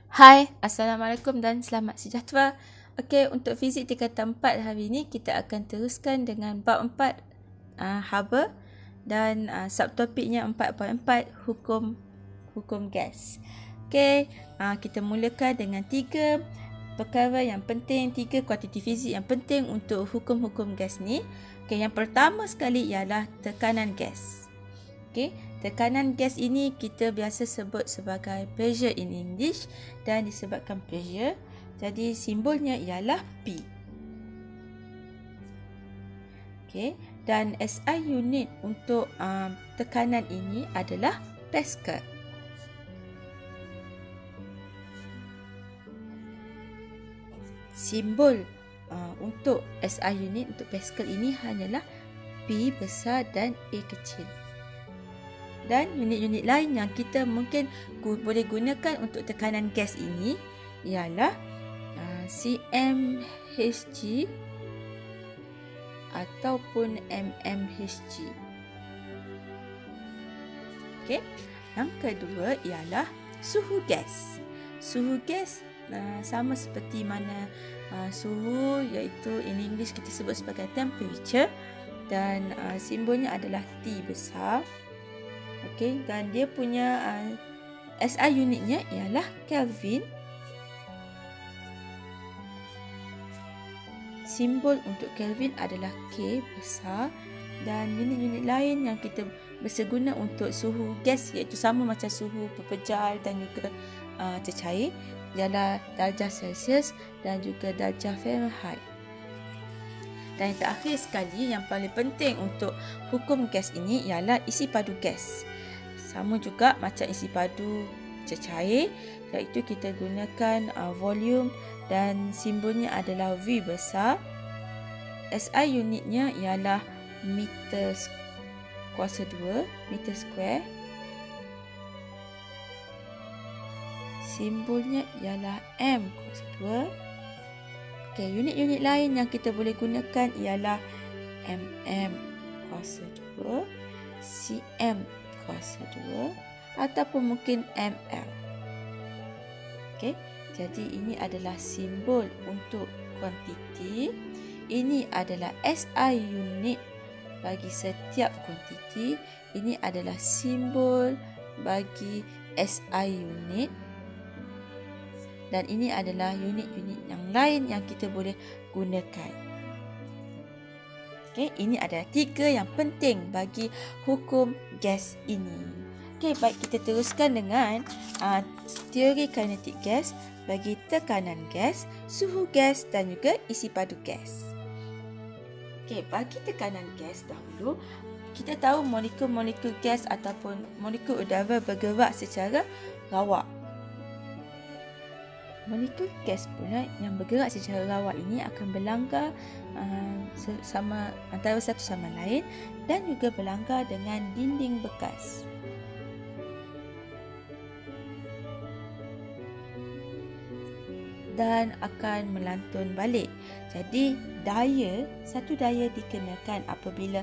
Hai, Assalamualaikum dan selamat sejahtera. Okey, untuk fizik tingkatan 4 hari ini kita akan teruskan dengan bab 4 haba dan subtopiknya 4.4 hukum gas. Okey, kita mulakan dengan 3 perkara yang penting, 3 kuantiti fizik yang penting untuk hukum-hukum gas ni. Okey, yang pertama sekali ialah tekanan gas. Okey, tekanan gas ini kita biasa sebut sebagai pressure in English, dan disebabkan pressure, jadi simbolnya ialah P. Okey, dan SI unit untuk tekanan ini adalah Pascal. Simbol untuk SI unit untuk Pascal ini hanyalah P besar dan A kecil. Dan unit-unit lain yang kita mungkin boleh gunakan untuk tekanan gas ini ialah cmHg ataupun mmHg. Okey. Yang kedua ialah suhu gas. Suhu gas sama seperti mana suhu, iaitu in English kita sebut sebagai temperature, dan simbolnya adalah T besar. Okey, dan dia punya SI unitnya ialah Kelvin. Simbol untuk Kelvin adalah K besar, dan unit-unit lain yang kita berseguna untuk suhu gas iaitu sama macam suhu pepejal dan juga cecair ialah darjah Celsius dan juga darjah Fahrenheit. Dan yang terakhir sekali, yang paling penting untuk hukum gas ini ialah isi padu gas. Sama juga macam isi padu cecair, iaitu kita gunakan volume dan simbolnya adalah V besar. SI unitnya ialah meter kuasa 2, meter square. Simbolnya ialah M kuasa 2. Okay, unit-unit lain yang kita boleh gunakan ialah mm kuasa 2, cm kuasa 2 ataupun mungkin ml. Okey, jadi ini adalah simbol untuk kuantiti. Ini adalah SI unit bagi setiap kuantiti. Ini adalah simbol bagi SI unit. Dan ini adalah unit-unit yang lain yang kita boleh gunakan. Okey, ini adalah 3 yang penting bagi hukum gas ini. Okey, baik, kita teruskan dengan teori kinetik gas bagi tekanan gas, suhu gas dan juga isi padu gas. Okey, bagi tekanan gas dahulu, kita tahu molekul-molekul gas ataupun molekul udara bergerak secara rawak. Molekul gas pula yang bergerak secara rawak ini akan berlanggar sama antara satu sama lain dan juga berlanggar dengan dinding bekas. Dan akan melantun balik. Jadi satu daya dikenakan apabila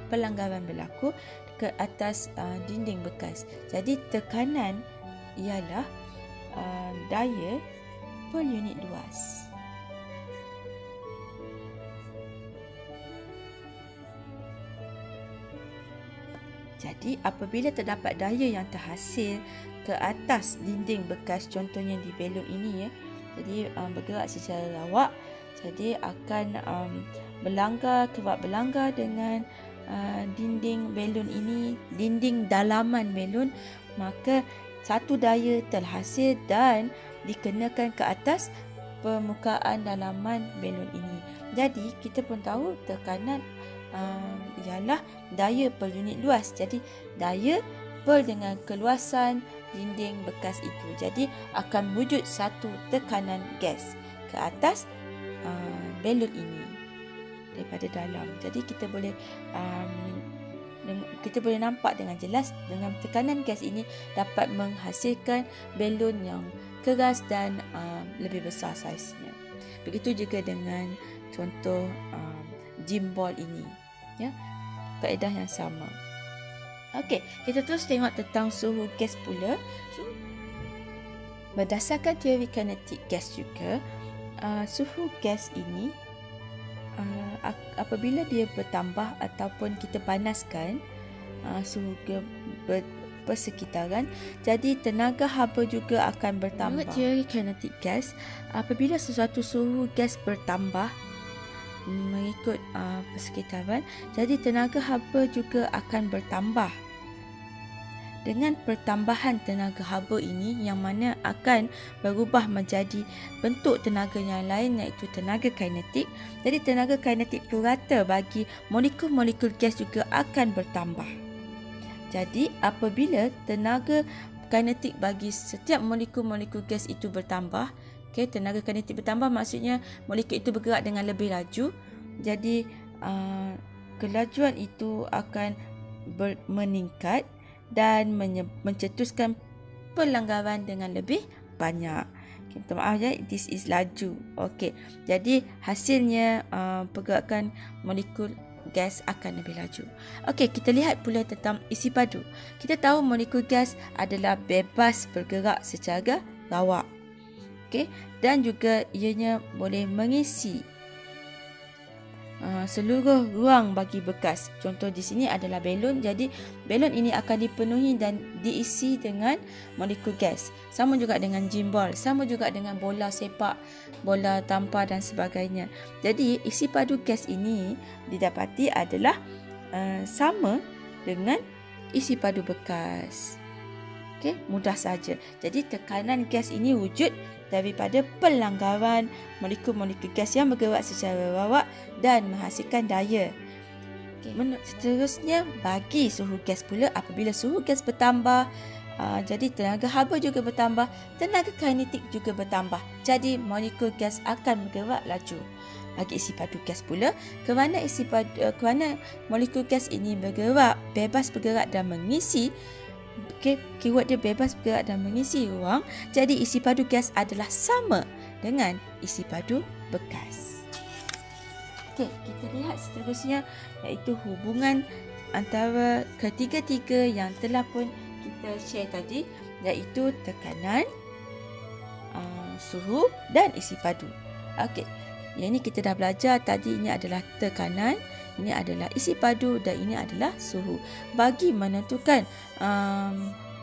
pelanggaran berlaku ke atas dinding bekas. Jadi tekanan ialah daya per unit luas. Jadi apabila terdapat daya yang terhasil ke atas dinding bekas, contohnya di belon ini jadi bergerak secara rawak, jadi akan kerap berlanggar dengan dinding belon ini, dinding dalaman belon, maka satu daya terhasil dan dikenakan ke atas permukaan dalaman belon ini. Jadi kita pun tahu tekanan ialah daya per unit luas. Jadi daya per dengan keluasan dinding bekas itu. Jadi akan wujud satu tekanan gas ke atas belon ini daripada dalam. Jadi kita boleh nampak dengan jelas dengan tekanan gas ini dapat menghasilkan belon yang keras dan lebih besar saiznya. Begitu juga dengan contoh gym ball ini, ya, kaedah yang sama. Okey, kita terus tengok tentang suhu gas pula. berdasarkan teori kinetik gas juga, suhu gas ini apabila dia bertambah ataupun kita panaskan suhu persekitaran, jadi tenaga haba juga akan bertambah. Menurut teori kinetik gas, apabila sesuatu suhu gas bertambah mengikut persekitaran, jadi tenaga haba juga akan bertambah. Dengan pertambahan tenaga haba ini yang mana akan berubah menjadi bentuk tenaga yang lain, iaitu tenaga kinetik. Jadi tenaga kinetik purata bagi molekul-molekul gas juga akan bertambah. Jadi apabila tenaga kinetik bagi setiap molekul-molekul gas itu bertambah, tenaga kinetik bertambah maksudnya molekul itu bergerak dengan lebih laju. Jadi kelajuan itu akan meningkat dan mencetuskan pelanggaran dengan lebih banyak. Minta maaf ya, this is laju. Okey. Jadi hasilnya pergerakan molekul gas akan lebih laju. Okey, kita lihat pula tentang isi padu. Kita tahu molekul gas adalah bebas bergerak secara rawak. Okey, dan juga ianya boleh mengisi seluruh ruang bagi bekas. Contoh di sini adalah belon. Jadi belon ini akan dipenuhi dan diisi dengan molekul gas. Sama juga dengan gym ball, sama juga dengan bola sepak, bola tampar dan sebagainya. Jadi isi padu gas ini didapati adalah sama dengan isi padu bekas. Okey, mudah saja. Jadi tekanan gas ini wujud daripada pelanggaran molekul-molekul gas yang bergerak secara rawak dan menghasilkan daya. Seterusnya, bagi suhu gas pula, apabila suhu gas bertambah, jadi tenaga haba juga bertambah, tenaga kinetik juga bertambah. Jadi molekul gas akan bergerak laju. Bagi isi padu gas pula, kerana molekul gas ini bergerak, bebas bergerak dan mengisi, keyword dia bebas bergerak dan mengisi ruang, jadi isi padu gas adalah sama dengan isi padu bekas. Okey, kita lihat seterusnya, iaitu hubungan antara ketiga-tiga yang telah pun kita share tadi, iaitu tekanan, suhu dan isi padu. Okey, yang ini kita dah belajar tadi. Ini adalah tekanan, ini adalah isi padu dan ini adalah suhu. Bagi menentukan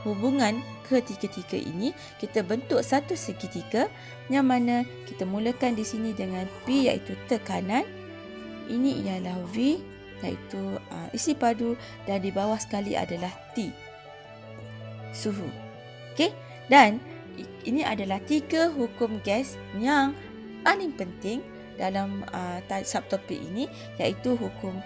hubungan ketiga-tiga ini, kita bentuk satu segitiga yang mana kita mulakan di sini dengan P, iaitu tekanan. Ini ialah V, iaitu isi padu, dan di bawah sekali adalah T, suhu. Okey, dan ini adalah 3 hukum gas yang paling penting dalam subtopik ini, iaitu hukum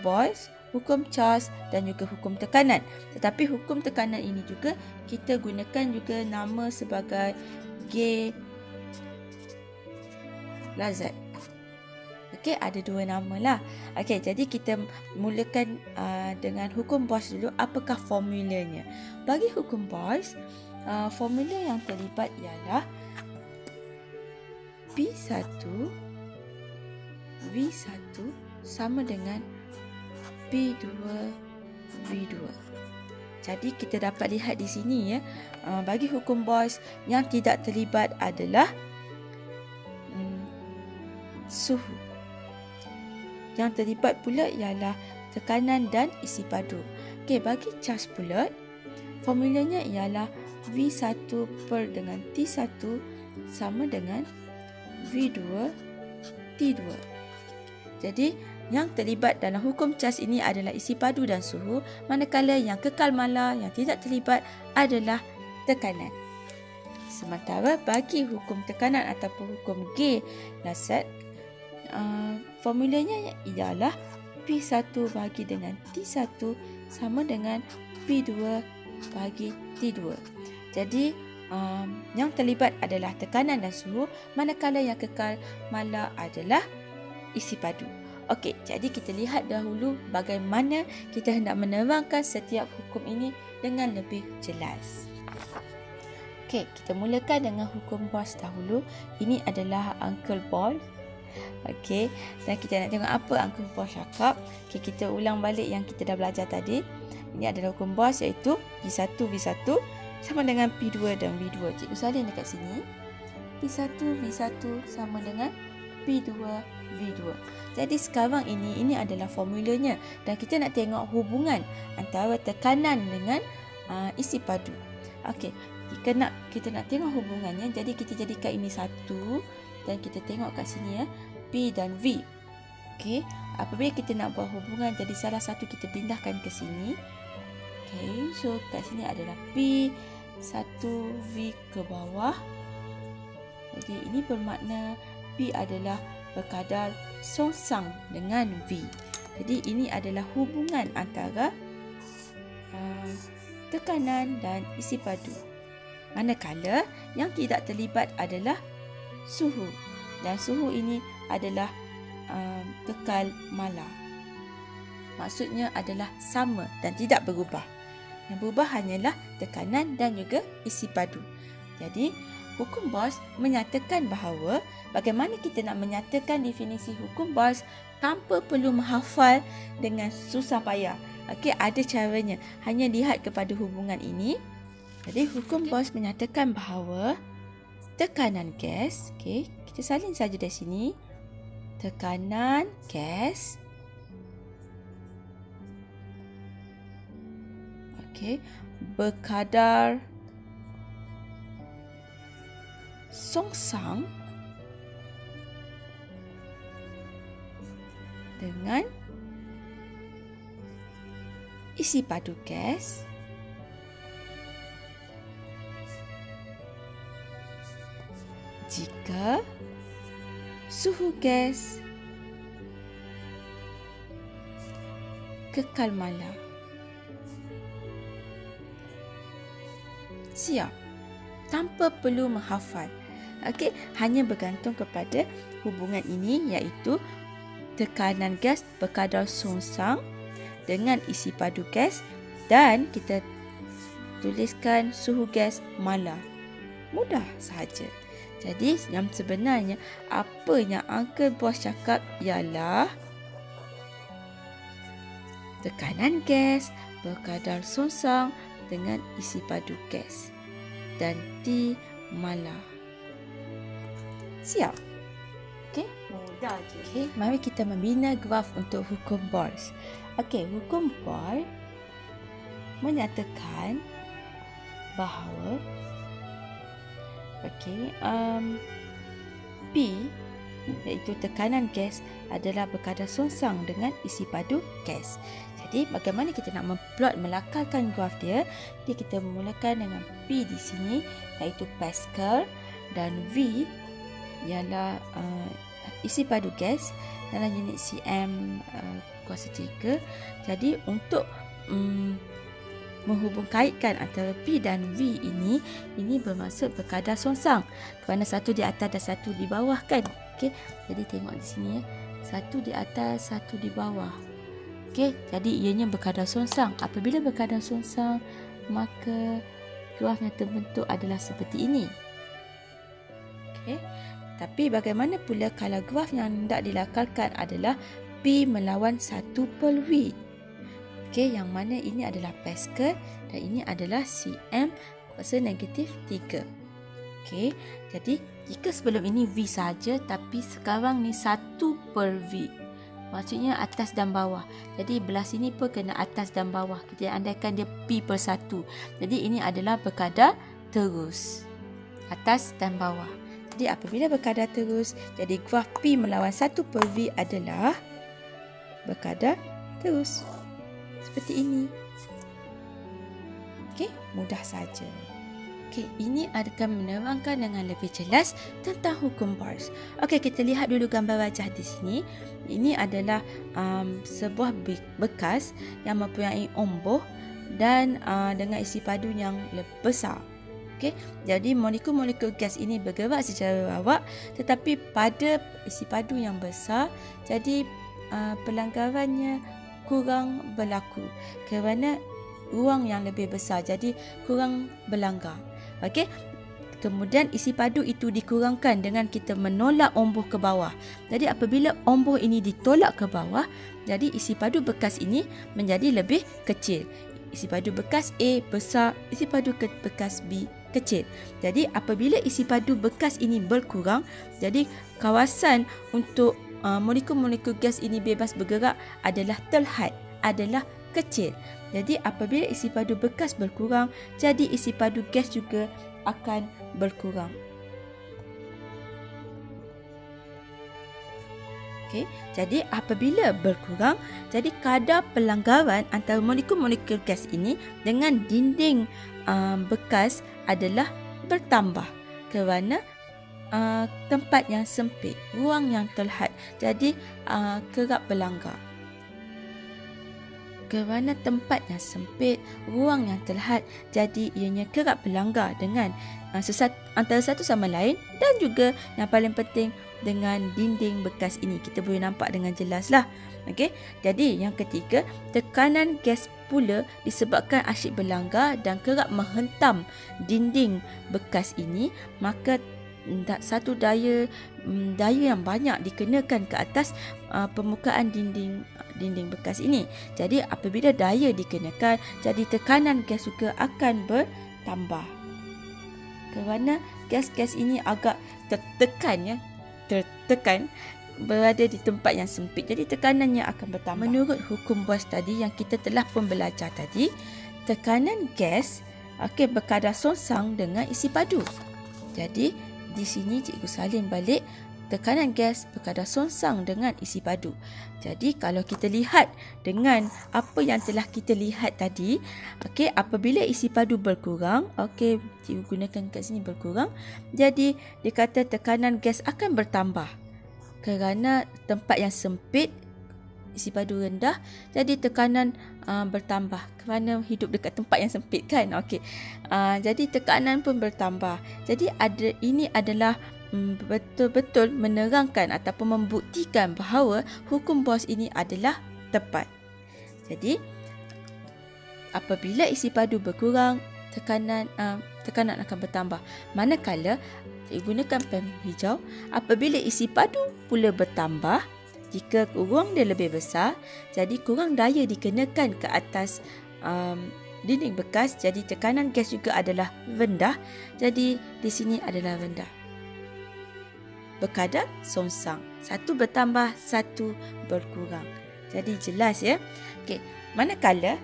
Boyce, hukum Charles dan juga hukum tekanan. Tetapi hukum tekanan ini juga kita gunakan juga nama sebagai Gay-Lussac. Okey, ada 2 nama lah. Okey, jadi kita mulakan dengan hukum Boyce dulu. Apakah formulanya? Bagi hukum Boyce, formula yang terlibat ialah P1 V1 sama dengan P2 V2. Jadi kita dapat lihat di sini ya, bagi hukum Boyce yang tidak terlibat adalah suhu. Yang terlibat pula ialah tekanan dan isi padu. Okey, bagi Charles pula, formulanya ialah V1 per dengan T1 sama dengan V2 T2. Jadi yang terlibat dalam hukum Charles ini adalah isi padu dan suhu, manakala yang kekal mala yang tidak terlibat adalah tekanan. Sementara bagi hukum tekanan ataupun hukum Gay-Lussac, formulanya ialah P1 bagi dengan T1 sama dengan P2 bagi T2. Jadi yang terlibat adalah tekanan dan suhu, manakala yang kekal mala adalah isi padu. Okey, jadi kita lihat dahulu bagaimana kita hendak menerangkan setiap hukum ini dengan lebih jelas. Okey, kita mulakan dengan hukum Boyce dahulu. Ini adalah Uncle Boyce. Okey, dan kita nak tengok apa Uncle Boyce cakap. Okey, kita ulang balik yang kita dah belajar tadi. Ini adalah hukum Boyce, iaitu V1 V1 sama dengan P2 dan V2. Cikgu salin dekat sini. P1 V1 sama dengan P2 V2. Jadi sekarang ini adalah formulanya dan kita nak tengok hubungan antara tekanan dengan isi padu. Okey, kita nak tengok hubungannya. Jadi kita jadikan ini satu dan kita tengok kat sini ya, P dan V. Okey, apabila kita nak buat hubungan, jadi salah satu kita pindahkan ke sini. Okey, so kat sini adalah P1V ke bawah. Jadi ini bermakna P adalah berkadar songsang dengan V. Jadi ini adalah hubungan antara tekanan dan isi padu. Manakala yang tidak terlibat adalah suhu. Dan suhu ini adalah kekal mala. Maksudnya adalah sama dan tidak berubah. Yang berubah hanyalah tekanan dan juga isi padu. Jadi, hukum Boyles menyatakan bahawa bagaimana kita nak menyatakan definisi hukum Boyles tanpa perlu menghafal dengan susah payah. Okey, ada caranya. Hanya lihat kepada hubungan ini. Jadi, hukum Boyles menyatakan bahawa tekanan gas, okey, kita salin saja dari sini. Tekanan gas, okey, berkadar songsang dengan isi padu gas jika suhu gas kekal mala. Siap. Tanpa perlu menghafal. Okey, hanya bergantung kepada hubungan ini, iaitu tekanan gas berkadar songsang dengan isi padu gas dan kita tuliskan suhu gas mala. Mudah sahaja. Jadi yang sebenarnya apa yang Uncle Boyles cakap ialah tekanan gas berkadar songsang dengan isi padu gas dan T mala. Siap? Okey, mudah je. Okey, mari kita membina graf untuk hukum Boyles. Okey, hukum Boyles menyatakan bahawa P iaitu tekanan gas adalah berkadar songsang dengan isi padu gas. Jadi bagaimana kita nak melakarkan graf dia? Jadi kita memulakan dengan P di sini iaitu Pascal dan V ialah isi padu gas dalam unit cm kuasa 3. Jadi untuk menghubungkaitkan antara P dan V ini bermaksud berkadar songsang kerana satu di atas dan satu di bawah kan. Okey, jadi tengok di sini ya. Satu di atas, satu di bawah. Okey, jadi ianya berkadar songsang. Apabila berkadar songsang, maka graf yang terbentuk adalah seperti ini. Okey. Tapi bagaimana pula kalau graf yang hendak dilakarkan adalah P melawan 1/V? Okey, yang mana ini adalah Pascal dan ini adalah cm kuasa negatif 3. Okey, jadi jika sebelum ini V saja tapi sekarang ni 1/V. Maksudnya atas dan bawah. Jadi belah sini pun kena atas dan bawah. Kita andaikan dia P/1. Jadi ini adalah berkadar terus. Atas dan bawah. Jadi apabila berkadar terus, jadi graf P melawan 1/V adalah berkadar terus. Seperti ini. Okey, mudah saja. Okey, ini akan menerangkan dengan lebih jelas tentang hukum Boyles. Okey, kita lihat dulu gambar wajah di sini. Ini adalah sebuah bekas yang mempunyai omboh dan dengan isi padu yang besar. Okey, jadi molekul-molekul gas ini bergerak secara rawak tetapi pada isi padu yang besar, jadi pelanggarannya kurang berlaku kerana ruang yang lebih besar, jadi kurang berlanggar. Okey. Kemudian isi padu itu dikurangkan dengan kita menolak omboh ke bawah. Jadi apabila omboh ini ditolak ke bawah, jadi isi padu bekas ini menjadi lebih kecil. isi padu bekas A besar, isi padu bekas B kecil. Jadi apabila isi padu bekas ini berkurang, jadi kawasan untuk molekul-molekul gas ini bebas bergerak adalah terhad, adalah kecil. Jadi apabila isi padu bekas berkurang, jadi isi padu gas juga akan berkurang. Okay. Jadi apabila berkurang, jadi kadar pelanggaran antara molekul-molekul gas ini dengan dinding bekas adalah bertambah kerana tempat yang sempit, ruang yang terhad. Jadi kerap berlanggar. Kerana tempat yang sempit, ruang yang terhad, jadi ianya kerap berlanggar dengan antara satu sama lain, dan juga yang paling penting dengan dinding bekas ini. Kita boleh nampak dengan jelas lah. Okay? Jadi yang ketiga, tekanan gas pula disebabkan asyik berlanggar dan kerap menghentam dinding bekas ini, maka satu daya yang banyak dikenakan ke atas permukaan dinding bekas ini. Jadi apabila daya dikenakan, jadi tekanan gas juga akan bertambah. Kerana gas-gas ini agak tertekan berada di tempat yang sempit. Jadi tekanannya akan bertambah. Menurut hukum Boyce tadi yang kita telah pun belajar tadi, tekanan gas berkadar songsang dengan isi padu. Jadi di sini Cikgu salin balik tekanan gas berkadar songsang dengan isi padu. Jadi kalau kita lihat dengan apa yang telah kita lihat tadi, apabila isi padu berkurang, Cikgu gunakan kat sini berkurang, jadi dia kata tekanan gas akan bertambah. Kerana tempat yang sempit, isi padu rendah, jadi tekanan bertambah kerana hidup dekat tempat yang sempit kan. Jadi tekanan pun bertambah. Jadi ini adalah betul-betul menerangkan ataupun membuktikan bahawa hukum Boyce ini adalah tepat. Jadi apabila isi padu berkurang, tekanan akan bertambah. Manakala gunakan pen hijau, apabila isi padu pula bertambah, jika ruang dia lebih besar, jadi kurang daya dikenakan ke atas dinding bekas, jadi tekanan gas juga adalah rendah. Jadi di sini adalah rendah. Berkadar songsang. Satu bertambah, satu berkurang. Jadi jelas ya. Manakala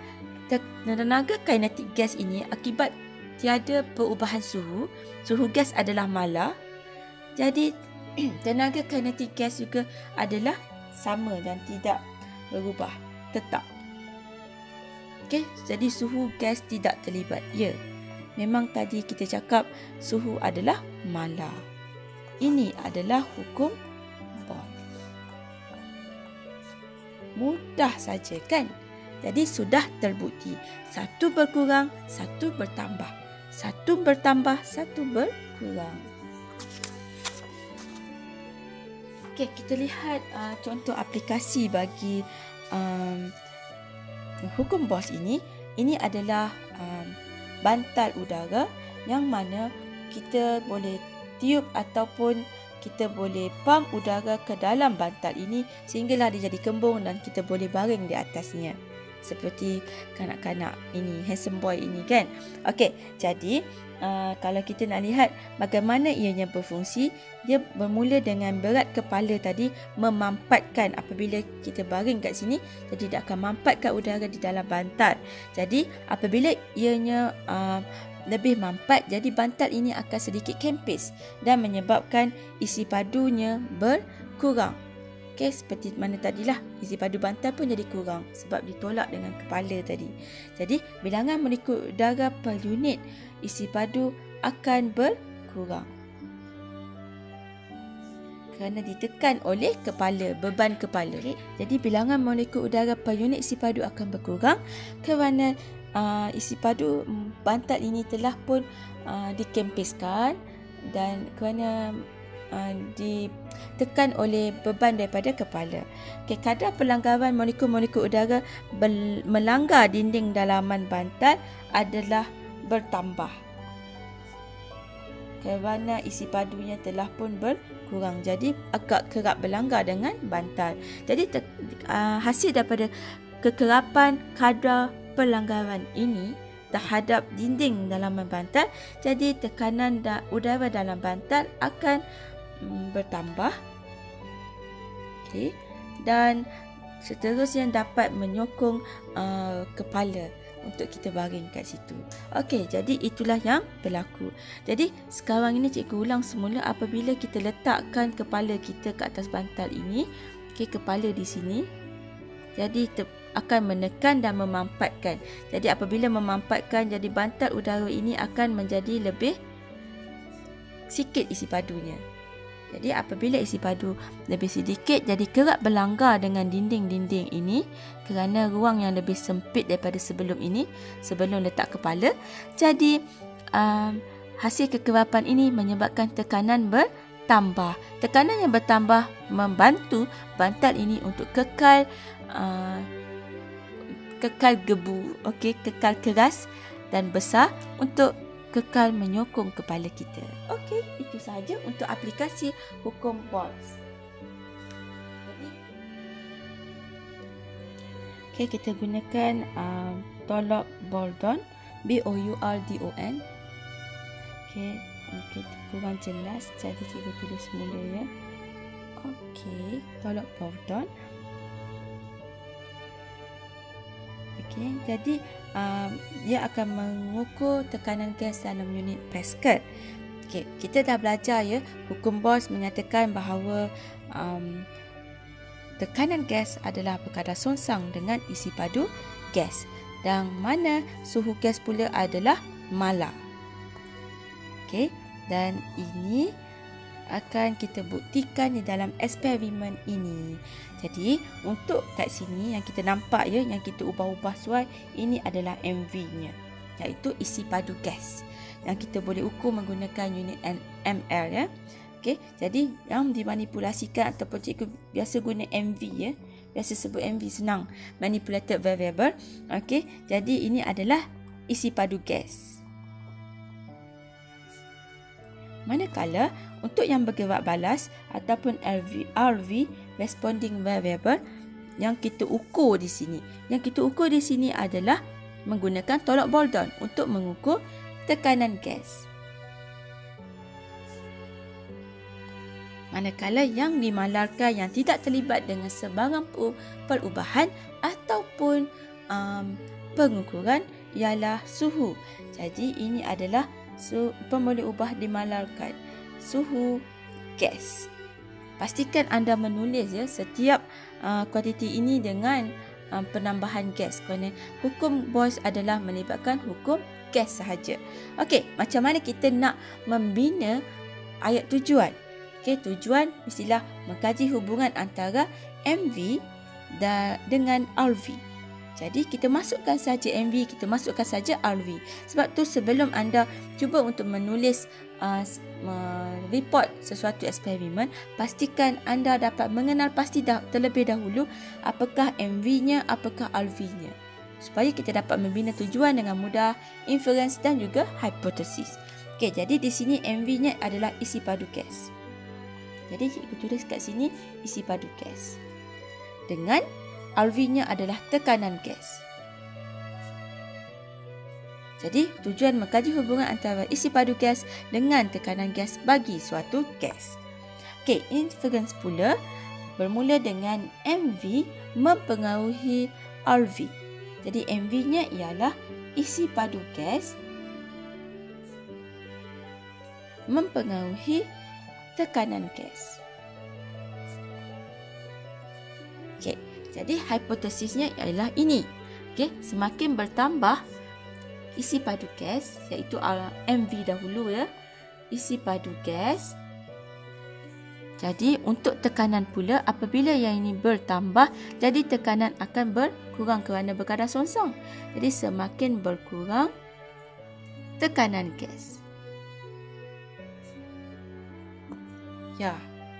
tenaga kinetik gas ini akibat tiada perubahan suhu gas adalah malar. Jadi tenaga kinetik gas juga adalah sama dan tidak berubah, tetap. Jadi suhu gas tidak terlibat. Ya, memang tadi kita cakap suhu adalah malar. Ini adalah hukum Boyce. Mudah saja kan? Jadi sudah terbukti. Satu berkurang, satu bertambah. Satu bertambah, satu berkurang. Kita lihat contoh aplikasi bagi hukum Boyce ini. Ini adalah bantal udara yang mana kita boleh tiup ataupun kita boleh pam udara ke dalam bantal ini sehinggalah dia jadi kembung dan kita boleh baring di atasnya. Seperti kanak-kanak ini, handsome boy ini kan. Jadi kalau kita nak lihat bagaimana ianya berfungsi, dia bermula dengan berat kepala tadi memampatkan apabila kita baring kat sini, jadi dia akan mampatkan udara di dalam bantal. Jadi apabila ianya lebih mampat, jadi bantal ini akan sedikit kempis dan menyebabkan isi padunya berkurang. Seperti mana tadilah, isi padu bantal pun jadi kurang sebab ditolak dengan kepala tadi. Jadi bilangan molekul udara per unit isi padu akan berkurang kerana ditekan oleh kepala, beban kepala. Jadi bilangan molekul udara per unit isi padu akan berkurang kerana isi padu bantal ini telah pun dikempiskan dan kerana ditekan oleh beban daripada kepala. Kadar pelanggaran molekul-molekul udara melanggar dinding dalaman bantal adalah bertambah kerana isi padunya telah pun berkurang. Jadi agak kerap berlanggar dengan bantal. Jadi hasil daripada kekerapan kadar pelanggaran ini terhadap dinding dalaman bantal, jadi tekanan udara dalam bantal akan bertambah. Okey, dan seterusnya dapat menyokong kepala untuk kita baring kat situ. Okey, jadi itulah yang berlaku. Jadi sekarang ini cikgu ulang semula, apabila kita letakkan kepala kita ke atas bantal ini, okey, kepala di sini, jadi akan menekan dan memampatkan. Jadi apabila memampatkan, jadi bantal udara ini akan menjadi lebih sikit isi padunya. Jadi apabila isi padu lebih sedikit, jadi kerap berlanggar dengan dinding-dinding ini kerana ruang yang lebih sempit daripada sebelum ini, sebelum letak kepala. Jadi hasil kekerapan ini menyebabkan tekanan bertambah. Tekanan yang bertambah membantu bantal ini untuk kekal gebu, okey, kekal keras dan besar untuk kekal menyokong kepala kita. Okey, itu sahaja untuk aplikasi hukum Boyles. Okey, kita gunakan tolak Bourdon, B-O-U-R-D-O-N. Okey, kurang jelas, jadi cikgu tulis semula ya. Okey, tolak Bourdon. Okay, jadi dia akan mengukur tekanan gas dalam unit Pascal. Okay, kita dah belajar ya, hukum Boyles menyatakan bahawa tekanan gas adalah berkadar songsang dengan isi padu gas, dan mana suhu gas pula adalah malar. Okay, dan ini akan kita buktikan di dalam eksperimen ini. Jadi untuk kat sini yang kita nampak ya, yang kita ubah-ubah sesuai, ini adalah MV-nya, iaitu isi padu gas yang kita boleh ukur menggunakan unit ml ya. Okey, jadi yang dimanipulasikan ataupun cikgu biasa guna MV ya. Biasa sebut MV, senang, manipulated variable. Okey, jadi ini adalah isi padu gas. Manakala untuk yang bergerak balas ataupun RV responding variable yang kita ukur di sini. Yang kita ukur di sini adalah menggunakan tolak Bourdon untuk mengukur tekanan gas. Manakala yang dimalarkan yang tidak terlibat dengan sebarang perubahan ataupun pengukuran ialah suhu. Jadi ini adalah boleh ubah dimalarkan suhu gas. Pastikan anda menulis ya setiap kuantiti ini dengan penambahan gas, kerana hukum Boyles adalah melibatkan hukum gas sahaja. Okey, macam mana kita nak membina ayat tujuan? Okey, tujuan mestilah mengkaji hubungan antara MV dengan RV. Jadi kita masukkan saja MV, kita masukkan saja RV. Sebab tu sebelum anda cuba untuk menulis report sesuatu eksperimen, pastikan anda dapat mengenal pasti terlebih dahulu apakah MV-nya, apakah RV-nya, supaya kita dapat membina tujuan dengan mudah, inference dan juga hipotesis. Okey, jadi di sini MV-nya adalah isi padu gas. Jadi cikgu tulis kat sini isi padu gas. Dengan RV-nya adalah tekanan gas. Jadi, tujuan mengkaji hubungan antara isi padu gas dengan tekanan gas bagi suatu gas. Okey, inference pula bermula dengan MV mempengaruhi RV. Jadi, MV-nya ialah isi padu gas mempengaruhi tekanan gas. Okey. Jadi hipotesisnya ialah ini. Okey, semakin bertambah isi padu gas, iaitu MV dahulu ya, isi padu gas. Jadi untuk tekanan pula, apabila yang ini bertambah, jadi tekanan akan berkurang kerana berkadar songsong. Jadi semakin berkurang tekanan gas. Ya,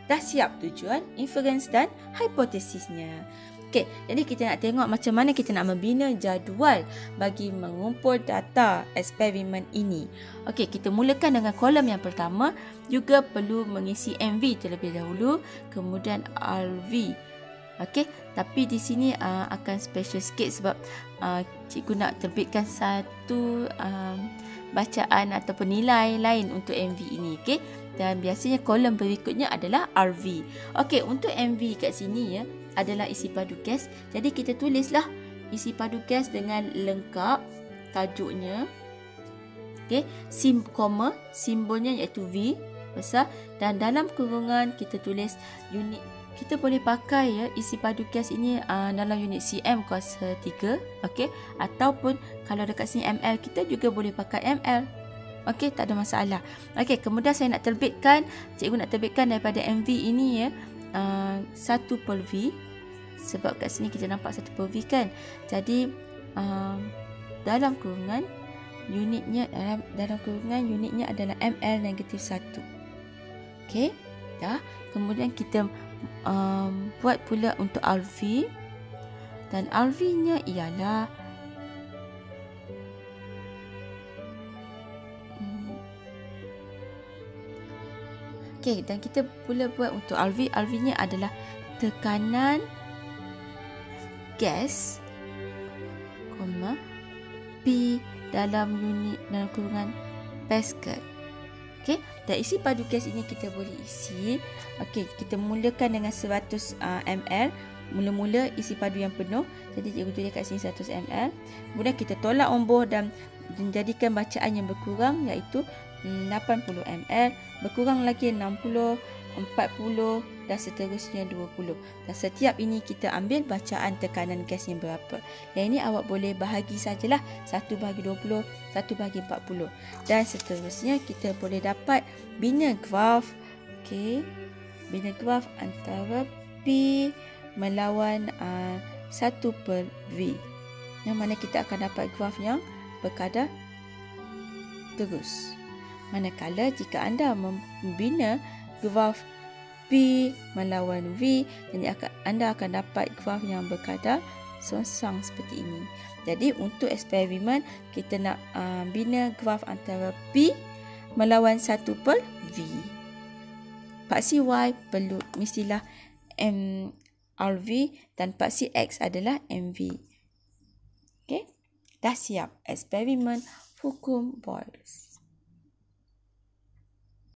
dah siap tujuan, inference dan hipotesisnya. Okey, jadi kita nak tengok macam mana kita nak membina jadual bagi mengumpul data eksperimen ini. Okey, kita mulakan dengan kolom yang pertama. Juga perlu mengisi MV terlebih dahulu, kemudian RV. Okey, tapi di sini akan special sikit sebab cikgu nak terbitkan satu bacaan ataupun nilai lain untuk MV ini. Okey, dan biasanya kolom berikutnya adalah RV. Okey, untuk MV kat sini ya adalah isi padu gas. Jadi kita tulislah isi padu gas dengan lengkap tajuknya. Okey, simbolnya iaitu V besar, dan dalam kurungan kita tulis unit. Kita boleh pakai ya isi padu gas ini dalam unit cm kuasa 3, okey, ataupun kalau dekat sini ml kita juga boleh pakai ml. Okey, tak ada masalah. Okey, kemudian saya nak terbitkan, cikgu nak terbitkan daripada MV ini ya 1/V, sebab kat sini kita nampak 1/V kan. Jadi dalam kurungan unitnya adalah ml-1. Okey, dah. Kemudian kita buat pula untuk RV, dan RV-nya ialah okey, dan kita pula buat untuk RV. RV-nya adalah tekanan gas, P dalam unit dalam kurungan Pascal. Okey, dan isi padu gas ini kita boleh isi. Okey, kita mulakan dengan 100 ml. Mula-mula isi padu yang penuh. Jadi cikgu tulis kat sini 100 ml. Kemudian kita tolak umbuh dan menjadikan bacaan yang berkurang iaitu 80 ml. Berkurang lagi 60, 40 dan seterusnya 20. Dan setiap ini kita ambil bacaan tekanan gas yang berapa. Yang ini awak boleh bahagi sajalah 1/20, 1/40. Dan seterusnya kita boleh dapat bina graf. Okey, bina graf antara P melawan 1/V. Yang mana kita akan dapat graf yang berkadar terus. Manakala jika anda membina graf P melawan V, jadi anda akan dapat graf yang berkadar songsang seperti ini. Jadi untuk eksperimen kita nak bina graf antara P melawan 1/V. Paksi Y perlu mestilah RV dan paksi X adalah MV. Okey, dah siap eksperimen hukum Boyles.